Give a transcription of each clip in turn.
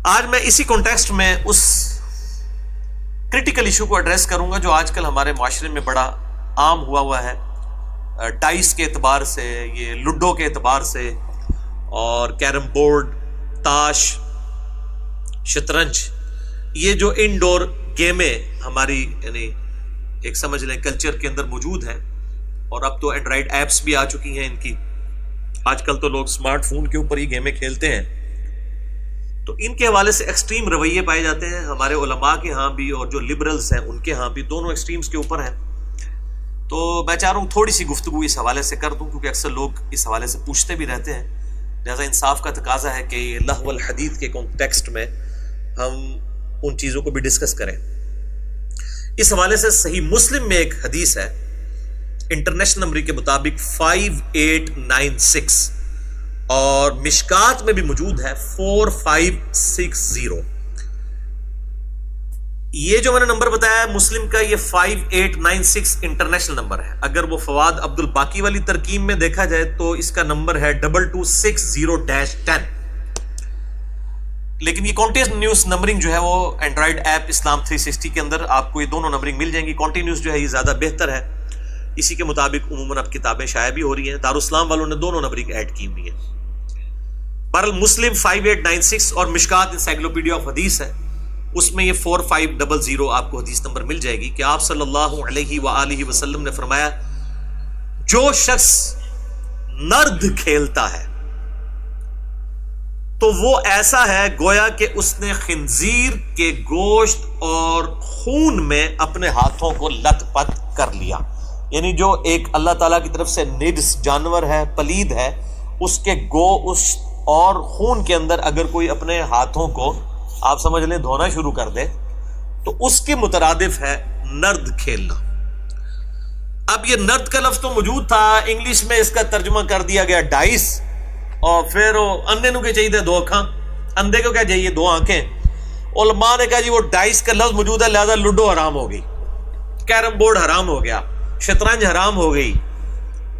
آج میں اسی کانٹیکسٹ میں اس کرٹیکل ایشو کو ایڈریس کروں گا جو آج کل ہمارے معاشرے میں بڑا عام ہوا ہے، ڈائس کے اعتبار سے، یہ لوڈو کے اعتبار سے، اور کیرم بورڈ، تاش، شطرنج، یہ جو انڈور گیمیں ہماری یعنی ایک سمجھ لیں کلچر کے اندر موجود ہیں، اور اب تو اینڈرائڈ ایپس بھی آ چکی ہیں ان کی، آج کل تو لوگ اسمارٹ فون کے اوپر ہی گیمیں کھیلتے ہیں، تو ان کے حوالے سے ایکسٹریم رویے پائے جاتے ہیں ہمارے علماء کے ہاں بھی اور جو لبرلز ہیں ان کے ہاں بھی، دونوں ایکسٹریمز کے اوپر ہیں۔ تو میں چاہ رہا ہوں تھوڑی سی گفتگو اس حوالے سے کر دوں، کیونکہ اکثر لوگ اس حوالے سے پوچھتے بھی رہتے ہیں، لہذا انصاف کا تقاضا ہے کہ یہ لہو الحدیث کے کانٹیکسٹ میں ہم ان چیزوں کو بھی ڈسکس کریں۔ اس حوالے سے صحیح مسلم میں ایک حدیث ہے، انٹرنیشنل نمبر کے مطابق 5896، اور مشکات میں بھی موجود ہے 4560۔ یہ جو میں نے نمبر بتایا مسلم کا، یہ 5896 انٹرنیشنل نمبر ہے۔ اگر وہ فواد عبد الباقی والی ترکیب میں دیکھا جائے تو اس کا نمبر ہے 2260-10۔ لیکن یہ کانٹینیوس نمبرنگ جو ہے وہ اینڈرائڈ ایپ اسلام 360 کے اندر آپ کو یہ دونوں نمبرنگ مل جائیں گی۔ کانٹینیوس جو ہے یہ زیادہ بہتر ہے، اسی کے مطابق عموماً اب کتابیں شائع بھی ہو رہی ہیں، دارالاسلام والوں نے دونوں نمبرنگ ایڈ کی ہوئی ہے۔ بہرحال مسلم 5896 اور مشکات انسائکلوپیڈیا آف حدیث ہے، اس میں یہ 4500 آپ کو حدیث نمبر مل جائے گی کہ آپ صلی اللہ علیہ وآلہ وسلم نے فرمایا، جو شخص نرد کھیلتا ہے تو وہ ایسا ہے گویا کہ اس نے خنزیر کے گوشت اور خون میں اپنے ہاتھوں کو لت پت کر لیا، یعنی جو ایک اللہ تعالیٰ کی طرف سے نجس جانور ہے، پلید ہے، اس کے گوشت اور خون کے اندر اگر کوئی اپنے ہاتھوں کو آپ سمجھ لیں دھونا شروع کر دے تو اس کے مترادف ہے نرد کھیلنا۔ اب یہ نرد کا لفظ تو موجود تھا، انگلش میں اس کا ترجمہ کر دیا گیا ڈائس، اور پھر اندھے نو کے چاہیے 2 آنکھاں، اندھے کو کیا چاہیے 2 آنکھیں۔ علماء نے کہا جی وہ ڈائس کا لفظ موجود ہے لہذا لوڈو حرام ہو گئی، کیرم بورڈ حرام ہو گیا، شطرنج حرام ہو گئی،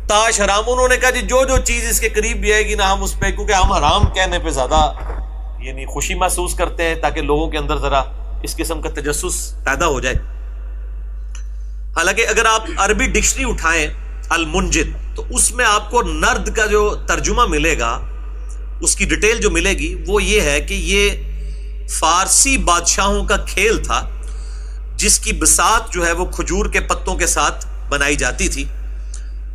تاش حرام۔ انہوں نے کہا جی جو جو چیز اس کے قریب بھی آئے گی نا ہم اس پہ، کیونکہ ہم حرام کہنے پہ زیادہ یعنی خوشی محسوس کرتے ہیں تاکہ لوگوں کے اندر ذرا اس قسم کا تجسس پیدا ہو جائے۔ حالانکہ اگر آپ عربی ڈکشنری اٹھائیں المنجد تو اس میں آپ کو نرد کا جو ترجمہ ملے گا، اس کی ڈیٹیل جو ملے گی وہ یہ ہے کہ یہ فارسی بادشاہوں کا کھیل تھا جس کی بساط جو ہے وہ کھجور کے پتوں کے ساتھ بنائی جاتی تھی،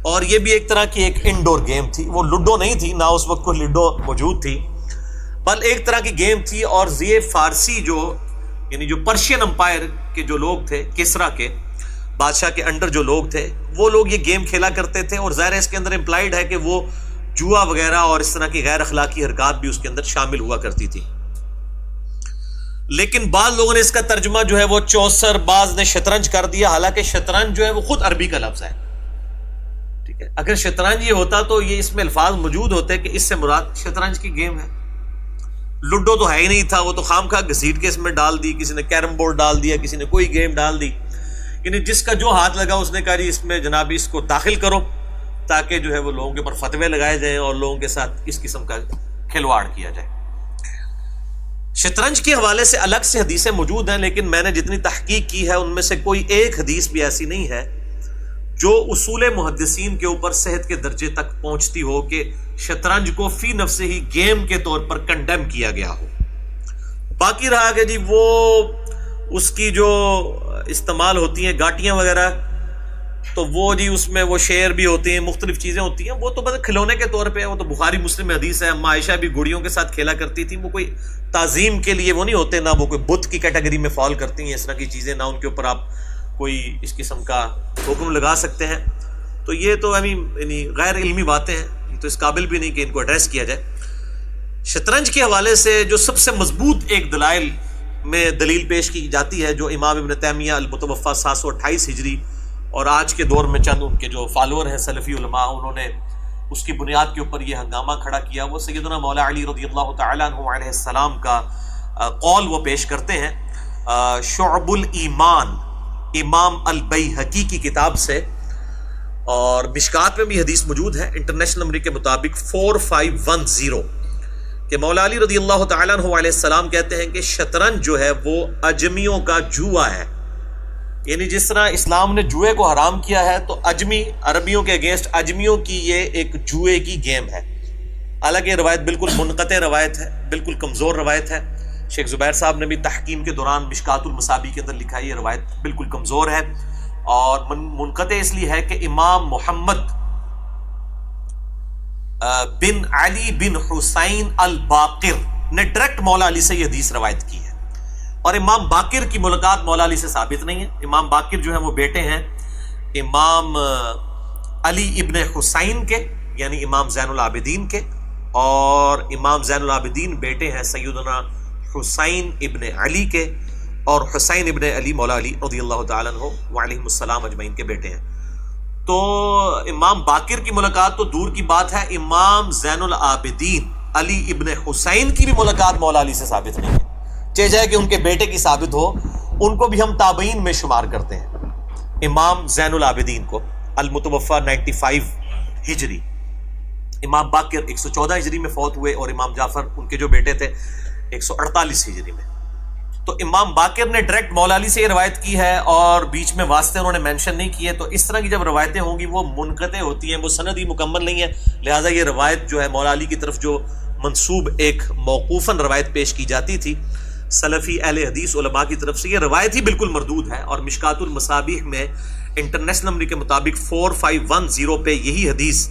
اور یہ بھی ایک طرح کی ایک انڈور گیم تھی، وہ لوڈو نہیں تھی، نہ اس وقت کوئی لوڈو موجود تھی، بل ایک طرح کی گیم تھی۔ اور یہ فارسی جو یعنی جو پرشین امپائر کے جو لوگ تھے، کسرا کے بادشاہ کے انڈر جو لوگ تھے، وہ لوگ یہ گیم کھیلا کرتے تھے، اور ظاہر ہے اس کے اندر امپلائڈ ہے کہ وہ جوا وغیرہ اور اس طرح کی غیر اخلاقی حرکات بھی اس کے اندر شامل ہوا کرتی تھی۔ لیکن بعض لوگوں نے اس کا ترجمہ جو ہے وہ چوسر، بعض نے شطرنج کر دیا، حالانکہ شطرنج جو ہے وہ خود عربی کا لفظ ہے، ٹھیک ہے۔ اگر شطرنج یہ ہوتا تو یہ اس میں الفاظ موجود ہوتے کہ اس سے مراد شطرنج کی گیم ہے۔ لوڈو تو ہے ہی نہیں تھا، وہ تو خام خواہ گھسیٹ کے اس میں ڈال دی، کسی نے کیرم بورڈ ڈال دیا، کسی نے کوئی گیم ڈال دی، یعنی جس کا جو ہاتھ لگا اس نے کہا جی اس میں جناب اس کو داخل کرو تاکہ جو ہے وہ لوگوں کے اوپر فتوے لگائے جائیں اور لوگوں کے ساتھ اس قسم کا کھلواڑ کیا جائے۔ شطرنج کے حوالے سے الگ سے حدیثیں موجود ہیں، لیکن میں نے جتنی تحقیق کی ہے ان میں سے کوئی ایک حدیث بھی ایسی نہیں ہے جو اصول محدثین کے اوپر صحت کے درجے تک پہنچتی ہو کہ شطرنج کو فی نفس ہی گیم کے طور پر کنڈیم کیا گیا ہو۔ باقی رہا کہ جی وہ اس کی جو استعمال ہوتی ہیں گاٹیاں وغیرہ، تو وہ جی اس میں وہ شیر بھی ہوتے ہیں، مختلف چیزیں ہوتی ہیں، وہ تو بس کھلونے کے طور پہ ہے، وہ تو بخاری مسلم میں حدیث ہے، اما عائشہ بھی گڑیوں کے ساتھ کھیلا کرتی تھی، وہ کوئی تعظیم کے لیے وہ نہیں ہوتے، نہ وہ کوئی بت کی کیٹیگری میں فال کرتی ہیں، اس طرح کی چیزیں، نہ ان کے اوپر آپ کوئی اس قسم کا حکم لگا سکتے ہیں۔ تو یہ تو یعنی غیر علمی باتیں ہیں، یہ تو اس قابل بھی نہیں کہ ان کو ایڈریس کیا جائے۔ شطرنج کے حوالے سے جو سب سے مضبوط ایک دلائل میں دلیل پیش کی جاتی ہے، جو امام ابن تیمیہ المتوفیٰ 728 ہجری اور آج کے دور میں چند ان کے جو فالوور ہیں سلفی علماء، انہوں نے اس کی بنیاد کے اوپر یہ ہنگامہ کھڑا کیا، وہ سیدنا مولا علی رضی اللہ تعالیٰ عنہ علیہ السلام کا قول وہ پیش کرتے ہیں شعب الایمان امام البیہقی کی کتاب سے، اور مشکات میں بھی حدیث موجود ہے انٹرنیشنل نمبر کے مطابق 4510 کہ مولا علی رضی اللہ تعالیٰ عنہ علیہ السلام کہتے ہیں کہ شطرنج جو ہے وہ اجمیوں کا جوا ہے. یعنی جس طرح اسلام نے جوئے کو حرام کیا ہے تو اجمی عربیوں کے اگینسٹ اجمیوں کی یہ ایک جوئے کی گیم ہے. حالانکہ یہ روایت بالکل منقطع روایت ہے, بالکل کمزور روایت ہے. شیخ زبیر صاحب نے بھی تحکیم کے دوران مشکات المصابیح کے اندر لکھا ہے یہ روایت بالکل کمزور ہے, اور منقطع اس لیے ہے کہ امام محمد بن علی بن حسین الباقر نے ڈائریکٹ مولا علی سے یہ حدیث روایت کی ہے, اور امام باقر کی ملاقات مولا علی سے ثابت نہیں ہے. امام باقر جو ہیں وہ بیٹے ہیں امام علی ابن حسین کے, یعنی امام زین العابدین کے, اور امام زین العابدین بیٹے ہیں سیدنا حسین ابن علی کے, اور حسین ابن علی مولا علی رضی اللہ تعالیٰ عنہ وعلیہم السلام اجمعین کے بیٹے ہیں. تو امام باقر کی ملاقات تو دور کی بات ہے, امام زین العابدین علی ابن حسین کی بھی ملاقات مولا علی سے ثابت نہیں ہے. چاہے کہ ان کے بیٹے کی ثابت ہو, ان کو بھی ہم تابعین میں شمار کرتے ہیں. امام زین العابدین کو المتوفا 95 ہجری, امام باقر 114 ہجری میں فوت ہوئے, اور امام جعفر ان کے جو بیٹے تھے 148 ہجری میں. تو امام باقر نے ڈائریکٹ مولا علی سے یہ روایت کی ہے, اور بیچ میں واسطے انہوں نے مینشن نہیں کیے. تو اس طرح کی جب روایتیں ہوں گی وہ منقطع ہوتی ہیں, وہ سندی مکمل نہیں ہے. لہٰذا یہ روایت جو ہے مولا علی کی طرف جو منسوب ایک موقوفاً روایت پیش کی جاتی تھی سلفی اہل حدیث علماء کی طرف سے, یہ روایت ہی بالکل مردود ہے. اور مشکات المصابیح میں انٹرنیشنل نمبر کے مطابق 4510 پہ یہی حدیث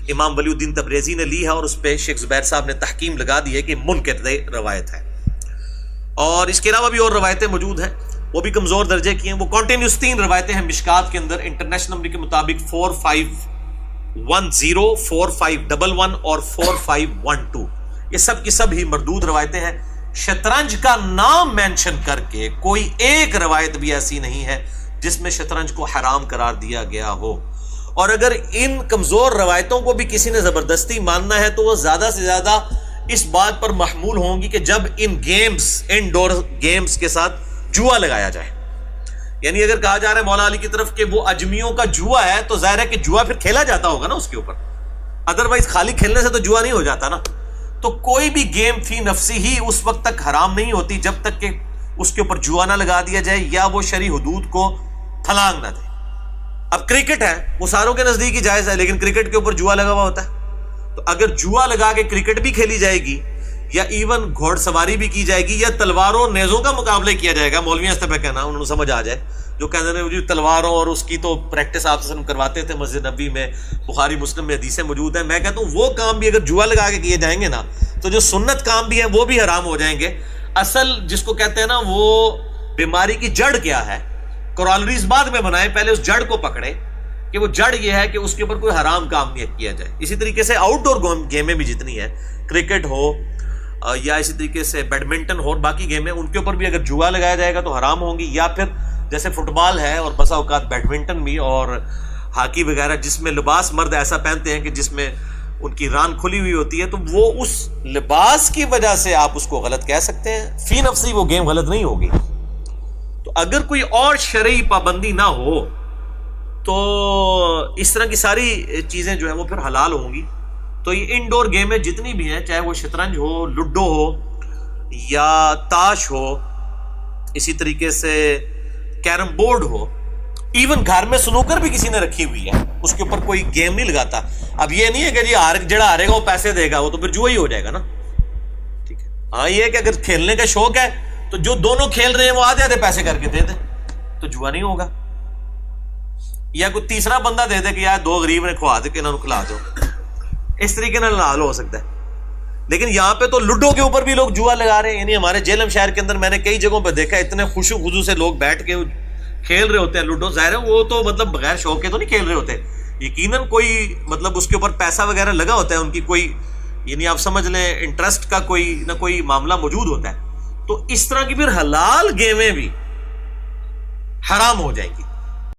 امام ولی الدین تبریزی نے لی ہے, اور اس پہ شیخ زبیر صاحب نے تحکیم لگا دی ہے کہ منقطع روایت ہے. اور اس کے علاوہ بھی اور روایتیں موجود ہیں, وہ بھی کمزور درجے کی ہیں. وہ کنٹینیوس 3 روایتیں ہیں مشکات کے اندر انٹرنیشنل نمبر کے مطابق 4510, 4511 اور 4512. یہ سب کی سب ہی مردود روایتیں ہیں. شطرنج کا نام مینشن کر کے کوئی ایک روایت بھی ایسی نہیں ہے جس میں شطرنج کو حرام قرار دیا گیا ہو. اور اگر ان کمزور روایتوں کو بھی کسی نے زبردستی ماننا ہے تو وہ زیادہ سے زیادہ اس بات پر محمول ہوں گی کہ جب ان گیمز, انڈور گیمز کے ساتھ جوا لگایا جائے. یعنی اگر کہا جا رہا ہے مولا علی کی طرف کہ وہ اجمیوں کا جوا ہے, تو ظاہر ہے کہ جوا پھر کھیلا جاتا ہوگا نا اس کے اوپر, ادروائز خالی کھیلنے سے تو جوا نہیں ہو جاتا نا. تو کوئی بھی گیم فی نفسی ہی اس وقت تک حرام نہیں ہوتی جب تک کہ اس کے اوپر جوا نہ لگا دیا جائے یا وہ شرعی حدود کو پھلانگ نہ دے. اب کرکٹ ہے, وہ ساروں کے نزدیک ہی جائز ہے, لیکن کرکٹ کے اوپر جوا لگا ہوا ہوتا ہے. تو اگر جوا لگا کے کرکٹ بھی کھیلی جائے گی, یا ایون گھوڑ سواری بھی کی جائے گی, یا تلواروں نیزوں کا مقابلہ کیا جائے گا, مولوی اس طرح کہنا انہوں نے سمجھ آ جائے, جو کہتے ہیں تلواروں اور اس کی تو پریکٹس آپ سے کرواتے تھے مسجد نبوی میں, بخاری مسلم میں حدیثیں موجود ہیں. میں کہتا ہوں وہ کام بھی اگر جوا لگا کے کیے جائیں گے نا, تو جو سنت کام بھی ہیں وہ بھی حرام ہو جائیں گے. اصل جس کو کہتے ہیں نا, وہ بیماری کی جڑ کیا ہے, کورالریز بعد میں بنائے, پہلے اس جڑ کو پکڑے کہ وہ جڑ یہ ہے کہ اس کے اوپر کوئی حرام کام نہیں کیا جائے. اسی طریقے سے آؤٹ ڈور گیمیں بھی جتنی ہیں, کرکٹ ہو یا اسی طریقے سے بیڈمنٹن ہو اور باقی گیمیں, ان کے اوپر بھی اگر جوا لگایا جائے گا تو حرام ہوں گی. یا پھر جیسے فٹ بال ہے اور بسا اوقات بیڈمنٹن بھی اور ہاکی وغیرہ, جس میں لباس مرد ایسا پہنتے ہیں کہ جس میں ان کی ران کھلی ہوئی ہوتی ہے, تو وہ اس لباس کی وجہ سے آپ اس کو غلط کہہ سکتے ہیں. فی نفسی وہ گیم غلط نہیں ہوگی. تو اگر کوئی اور شرعی پابندی نہ ہو تو اس طرح کی ساری چیزیں جو ہیں وہ پھر حلال ہوں گی. تو یہ انڈور گیمیں جتنی بھی ہیں, چاہے وہ شطرنج ہو, لڈو ہو, یا تاش ہو, اسی طریقے سے کیرم بورڈ ہو, ایون گھر میں سنوکر بھی کسی نے رکھی ہوئی ہے, اس کے اوپر کوئی گیم نہیں لگاتا. اب یہ نہیں ہے کہ جی جڑا ہارے گا وہ پیسے دے گا, وہ تو پھر جوا ہی ہو جائے گا نا. ٹھیک ہے, ہاں یہ ہے کہ اگر کھیلنے کا شوق ہے تو جو دونوں کھیل رہے ہیں وہ آدھے آدھے پیسے کر کے دے دے, تو جوا نہیں ہوگا. یا کوئی تیسرا بندہ دے دے کہ یار 2 غریب نے کھوا دے کہ انہوں نے کھلا دو, اس طریقے سے حلال ہو سکتا ہے. لیکن یہاں پہ تو لڈو کے اوپر بھی لوگ جوا لگا رہے ہیں. یعنی ہمارے جیلم شہر کے اندر میں نے کئی جگہوں پہ دیکھا, اتنے خوشو خضو سے لوگ بیٹھ کے کھیل رہے ہوتے ہیں لڈو. ظاہر ہے وہ تو مطلب بغیر شوق کے تو نہیں کھیل رہے ہوتے, یقیناً کوئی مطلب اس کے اوپر پیسہ وغیرہ لگا ہوتا ہے, ان کی کوئی, یعنی آپ سمجھ لیں انٹرسٹ کا کوئی نہ کوئی معاملہ موجود ہوتا ہے. تو اس طرح کی پھر حلال گیمیں بھی حرام ہو جائیں گی.